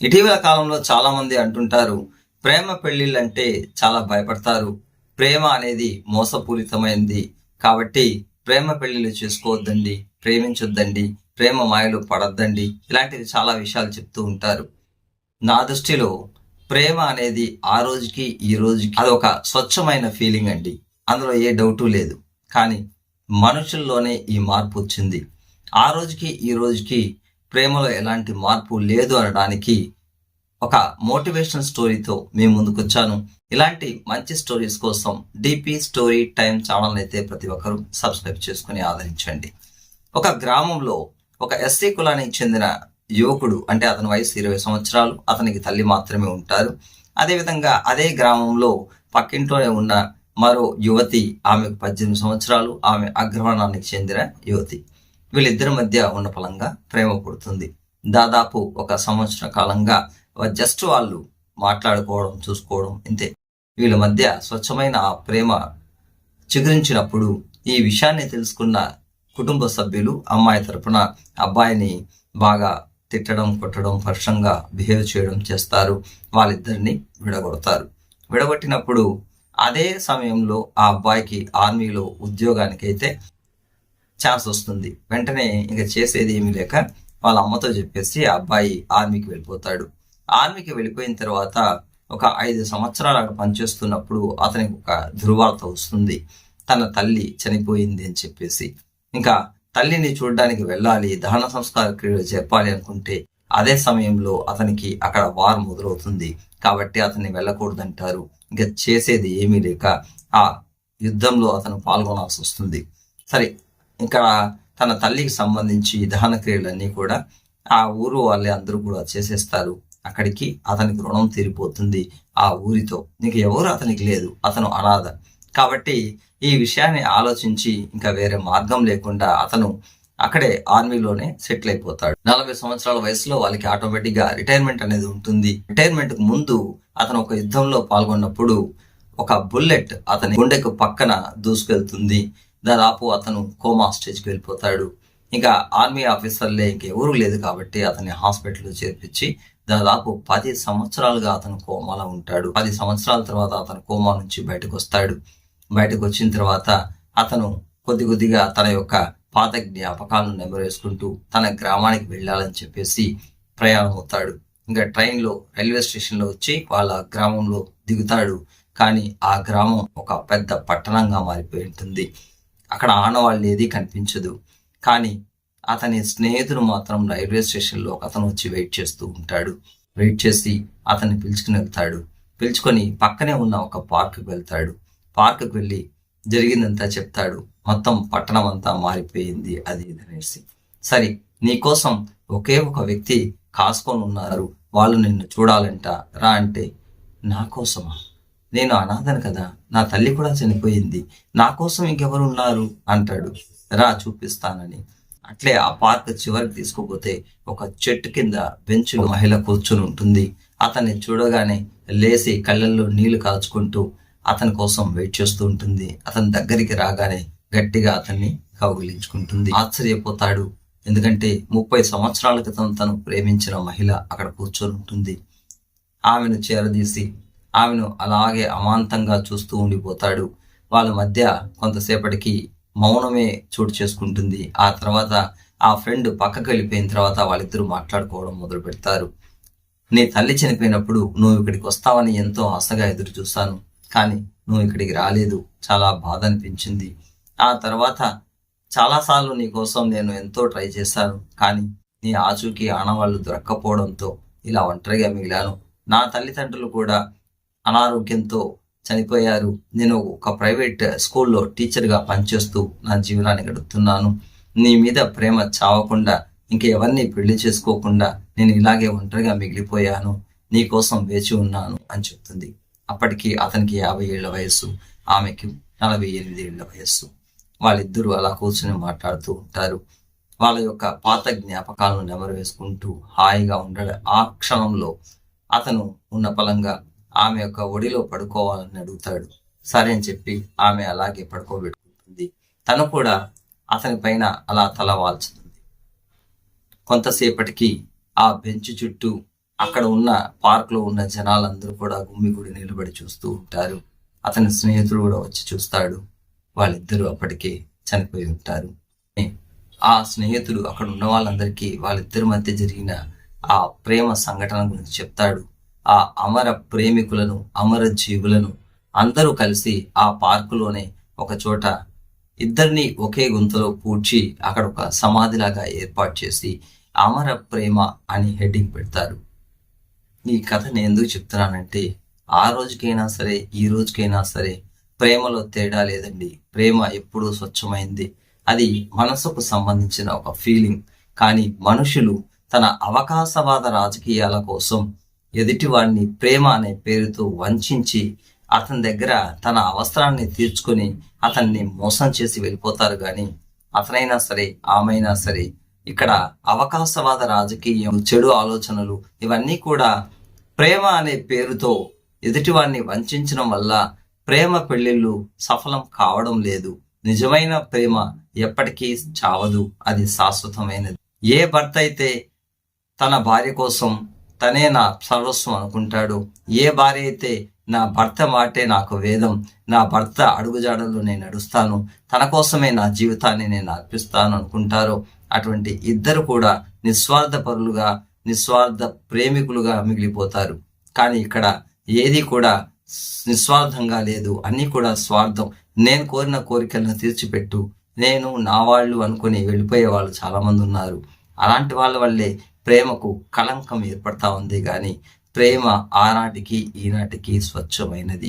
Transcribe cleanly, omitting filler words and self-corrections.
ఇటీవల కాలంలో చాలా మంది అంటుంటారు, ప్రేమ పెళ్లిళ్ళంటే చాలా భయపడతారు. ప్రేమ అనేది మోసపూరితమైంది. కాబట్టి ప్రేమ పెళ్లిళ్ళు చేసుకోవద్దండి, ప్రేమించొద్దండి, ప్రేమ మాయలు పడొద్దండి, ఇలాంటివి చాలా విషయాలు చెప్తూ ఉంటారు. నా దృష్టిలో ప్రేమ అనేది ఆ రోజుకి ఈ రోజుకి అదొక స్వచ్ఛమైన ఫీలింగ్ అండి. అందులో ఏ డౌటు లేదు. కానీ మనుషుల్లోనే ఈ మార్పు వచ్చింది. ఆ రోజుకి ఈ రోజుకి ప్రేమలో ఎలాంటి మార్పు లేదు అనడానికి ఒక మోటివేషనల్ స్టోరీతో మేము ముందుకు వచ్చాను. ఇలాంటి మంచి స్టోరీస్ కోసం డిపి స్టోరీ టైమ్ ఛానల్ అయితే ప్రతి ఒక్కరూ సబ్స్క్రైబ్ చేసుకుని ఆదరించండి. ఒక గ్రామంలో ఒక ఎస్సీ కులానికి చెందిన యువకుడు, అంటే అతని వయసు 20 సంవత్సరాలు, అతనికి తల్లి మాత్రమే ఉంటారు. అదేవిధంగా అదే గ్రామంలో పక్కింట్లోనే ఉన్న మరో యువతి, ఆమెకు 18 సంవత్సరాలు, ఆమె అగ్రవర్ణానికి చెందిన యువతి. వీళ్ళిద్దరి మధ్య ఉన్న ఫలంగా ప్రేమ పుడుతుంది. దాదాపు ఒక సంవత్సర కాలంగా జస్ట్ వాళ్ళు మాట్లాడుకోవడం, చూసుకోవడం ఇంతే. వీళ్ళ మధ్య స్వచ్ఛమైన ఆ ప్రేమ చిగురించినప్పుడు ఈ విషయాన్ని తెలుసుకున్న కుటుంబ సభ్యులు అమ్మాయి తరపున అబ్బాయిని బాగా తిట్టడం, కొట్టడం, పరుషంగా బిహేవ్ చేయడం చేస్తారు. వాళ్ళిద్దరిని విడగొడతారు. విడగొట్టినప్పుడు అదే సమయంలో ఆ అబ్బాయికి ఆర్మీలో ఉద్యోగానికైతే ఛాన్స్ వస్తుంది. వెంటనే ఇంక చేసేది ఏమీ లేక వాళ్ళ అమ్మతో చెప్పేసి ఆ అబ్బాయి ఆర్మీకి వెళ్ళిపోతాడు. ఆర్మీకి వెళ్ళిపోయిన తర్వాత ఒక 5 సంవత్సరాలు అక్కడ పనిచేస్తున్నప్పుడు అతనికి ఒక దుర్వార్త వస్తుంది. తన తల్లి చనిపోయింది అని చెప్పేసి. ఇంకా తల్లిని చూడడానికి వెళ్ళాలి, దహన సంస్కార క్రియలు చెప్పాలి అనుకుంటే అదే సమయంలో అతనికి అక్కడ వార్ మొదలవుతుంది. కాబట్టి అతన్ని వెళ్ళకూడదంటారు. ఇంకా చేసేది ఏమీ లేక ఆ యుద్ధంలో అతను పాల్గొనాల్సి వస్తుంది. సరే, ఇక్కడ తన తల్లికి సంబంధించి దహన క్రియలన్నీ కూడా ఆ ఊరు వాళ్ళే అందరూ కూడా చేసేస్తారు. అక్కడికి అతనికి రుణం తీరిపోతుంది. ఆ ఊరితో ఇంక ఎవరు అతనికి లేదు, అతను అనాథ. కాబట్టి ఈ విషయాన్ని ఆలోచించి ఇంకా వేరే మార్గం లేకుండా అతను అక్కడే ఆర్మీలోనే సెటిల్ అయిపోతాడు. 40 సంవత్సరాల వయసులో వాళ్ళకి ఆటోమేటిక్ గా రిటైర్మెంట్ అనేది ఉంటుంది. రిటైర్మెంట్ కు ముందు అతను ఒక యుద్ధంలో పాల్గొన్నప్పుడు ఒక బుల్లెట్ అతని గుండెకు పక్కన దూసుకెళ్తుంది. దాదాపు అతను కోమా స్టేజ్కి వెళ్ళిపోతాడు. ఇంకా ఆర్మీ ఆఫీసర్లే ఇంకెవరూ లేదు కాబట్టి అతన్ని హాస్పిటల్లో చేర్పించి దాదాపు 10 సంవత్సరాలుగా అతను కోమాలో ఉంటాడు. 10 సంవత్సరాల తర్వాత అతను కోమా నుంచి బయటకు వస్తాడు. బయటకు వచ్చిన తర్వాత అతను కొద్దిగా తన యొక్క పాత జ్ఞాపకాలను నెమరేసుకుంటూ తన గ్రామానికి వెళ్ళాలని చెప్పేసి ప్రయాణం అవుతాడు. ఇంకా ట్రైన్లో రైల్వే స్టేషన్లో వచ్చి వాళ్ళ గ్రామంలో దిగుతాడు. కానీ ఆ గ్రామం ఒక పెద్ద పట్టణంగా మారిపోయి ఉంటుంది. అక్కడ ఆనవాళ్ళు ఏది కనిపించదు. కానీ అతని స్నేహితుడు మాత్రం రైల్వే స్టేషన్లో అతను వచ్చి వెయిట్ చేస్తూ ఉంటాడు. వెయిట్ చేసి అతన్ని పిలుచుకుని వెళ్తాడు. పిలుచుకొని పక్కనే ఉన్న ఒక పార్కుకి వెళ్తాడు. పార్కుకి వెళ్ళి జరిగిందంతా చెప్తాడు. మొత్తం పట్టణం అంతా మారిపోయింది అది ఇది అనేసి. సరే, నీకోసం ఒకే ఒక వ్యక్తి కాసుకొని ఉన్నారు, వాళ్ళు నిన్ను చూడాలంట, రా అంటే, నా కోసమా? నేను అనాథను కదా, నా తల్లి కూడా చనిపోయింది, నా కోసం ఇంకెవరు ఉన్నారు అంటాడు. రా చూపిస్తానని. అట్లే ఆ పార్క్ చివరికి తీసుకుపోతే ఒక చెట్టు కింద బెంచ్లో మహిళ కూర్చుని ఉంటుంది. అతన్ని చూడగానే లేచి కళ్ళల్లో నీళ్లు కాచుకుంటూ అతని కోసం వెయిట్ చేస్తూ ఉంటుంది. అతని దగ్గరికి రాగానే గట్టిగా అతన్ని కౌగిలించుకుంటుంది. ఆశ్చర్యపోతాడు. ఎందుకంటే 30 సంవత్సరాల క్రితం తను ప్రేమించిన మహిళ అక్కడ కూర్చొని ఉంటుంది. ఆమెను చేరదీసి ఆమెను అలాగే అమాంతంగా చూస్తూ ఉండిపోతాడు. వాళ్ళ మధ్య కొంతసేపటికి మౌనమే చోటు చేసుకుంటుంది. ఆ తర్వాత ఆ ఫ్రెండ్ పక్కకి వెళ్ళిపోయిన తర్వాత వాళ్ళిద్దరూ మాట్లాడుకోవడం మొదలు పెడతారు. నీ తల్లి చనిపోయినప్పుడు నువ్వు ఇక్కడికి వస్తావని ఎంతో ఆశగా ఎదురు చూశాను, కానీ నువ్వు ఇక్కడికి రాలేదు. చాలా బాధ అనిపించింది. ఆ తర్వాత చాలాసార్లు నీ కోసం నేను ఎంతో ట్రై చేశాను, కానీ నీ ఆచూకీ ఆనవాళ్లు దొరక్కపోవడంతో ఇలా ఒంటరిగా మిగిలాను. నా తల్లిదండ్రులు కూడా అనారోగ్యంతో చనిపోయారు. నేను ఒక ప్రైవేట్ స్కూల్లో టీచర్గా పనిచేస్తూ నా జీవనాన్ని గడుపుతున్నాను. నీ మీద ప్రేమ చావకుండా ఇంకెవరిని పెళ్లి చేసుకోకుండా నేను ఇలాగే ఒంటరిగా మిగిలిపోయాను. నీ కోసం వేచి ఉన్నాను అని చెప్తుంది. అప్పటికి అతనికి 50 ఏళ్ల వయస్సు, ఆమెకి 48 ఏళ్ల వయస్సు. వాళ్ళిద్దరూ అలా కూర్చొని మాట్లాడుతూ ఉంటారు. వాళ్ళ యొక్క పాత జ్ఞాపకాలను నెమరు వేసుకుంటూ హాయిగా ఉండడం. ఆ క్షణంలో అతను ఉన్న పలంగా ఆమె యొక్క ఒడిలో పడుకోవాలని అడుగుతాడు. సరే అని చెప్పి ఆమె అలాగే పడుకోబెట్టుకుంటుంది. తను కూడా అతని పైన అలా తల వాల్చుతుంది. కొంతసేపటికి ఆ బెంచ్ చుట్టూ అక్కడ ఉన్న పార్క్లో ఉన్న జనాలందరూ కూడా గుమిగూడి నిలబడి చూస్తూ ఉంటారు. అతని స్నేహితుడు కూడా వచ్చి చూస్తాడు. వాళ్ళిద్దరూ అప్పటికే చనిపోయి ఉంటారు. ఆ స్నేహితుడు అక్కడ ఉన్న వాళ్ళందరికీ వాళ్ళిద్దరి మధ్య జరిగిన ఆ ప్రేమ సంఘటన గురించి చెప్తాడు. ఆ అమర ప్రేమికులను, అమర జీవులను అందరూ కలిసి ఆ పార్కులోనే ఒక చోట ఇద్దరిని ఒకే గుంతలో పూడ్చి అక్కడ ఒక సమాధిలాగా ఏర్పాటు చేసి అమర ప్రేమ అని హెడ్డింగ్ పెడతారు. ఈ కథ నేను ఎందుకు చెప్తున్నానంటే, ఆ రోజుకైనా సరే ఈ రోజుకైనా సరే ప్రేమలో తేడా లేదండి. ప్రేమ ఎప్పుడూ స్వచ్ఛమైంది. అది మనసుకు సంబంధించిన ఒక ఫీలింగ్. కానీ మనుషులు తన అవకాశవాద రాజకీయాల కోసం ఎదుటివాడిని ప్రేమ అనే పేరుతో వంచి అతని దగ్గర తన అవసరాన్ని తీర్చుకొని అతన్ని మోసం చేసి వెళ్ళిపోతారు. కానీ అతనైనా సరే ఆమైనా సరే ఇక్కడ అవకాశవాద రాజకీయం, చెడు ఆలోచనలు ఇవన్నీ కూడా ప్రేమ అనే పేరుతో ఎదుటివాడిని వంచడం వల్ల ప్రేమ పెళ్లిళ్ళు సఫలం కావడం లేదు. నిజమైన ప్రేమ ఎప్పటికీ చావదు, అది శాశ్వతమైనది. ఏ భర్త అయితే తన భార్య కోసం తనే నా సర్వస్వం అనుకుంటాడో, ఏ భార్య అయితే నా భర్త మాటే నాకు వేదం, నా భర్త అడుగుజాడల్లో నేను నడుస్తాను, తన కోసమే నా జీవితాన్ని నేను అర్పిస్తాను అనుకుంటారో, అటువంటి ఇద్దరు కూడా నిస్వార్థ పరులుగా, నిస్వార్థ ప్రేమికులుగా మిగిలిపోతారు. కానీ ఇక్కడ ఏది కూడా నిస్వార్థంగా లేదు, అన్నీ కూడా స్వార్థం. నేను కోరిన కోరికలను తీర్చిపెట్టు, నేను నా వాళ్ళు అనుకుని వెళ్ళిపోయే వాళ్ళు చాలా మంది ఉన్నారు. అలాంటి వాళ్ళ వల్లే ప్రేమకు కళంకం ఏర్పడతా ఉంది. కానీ ప్రేమ ఆనాటికి ఈనాటికి స్వచ్ఛమైనది.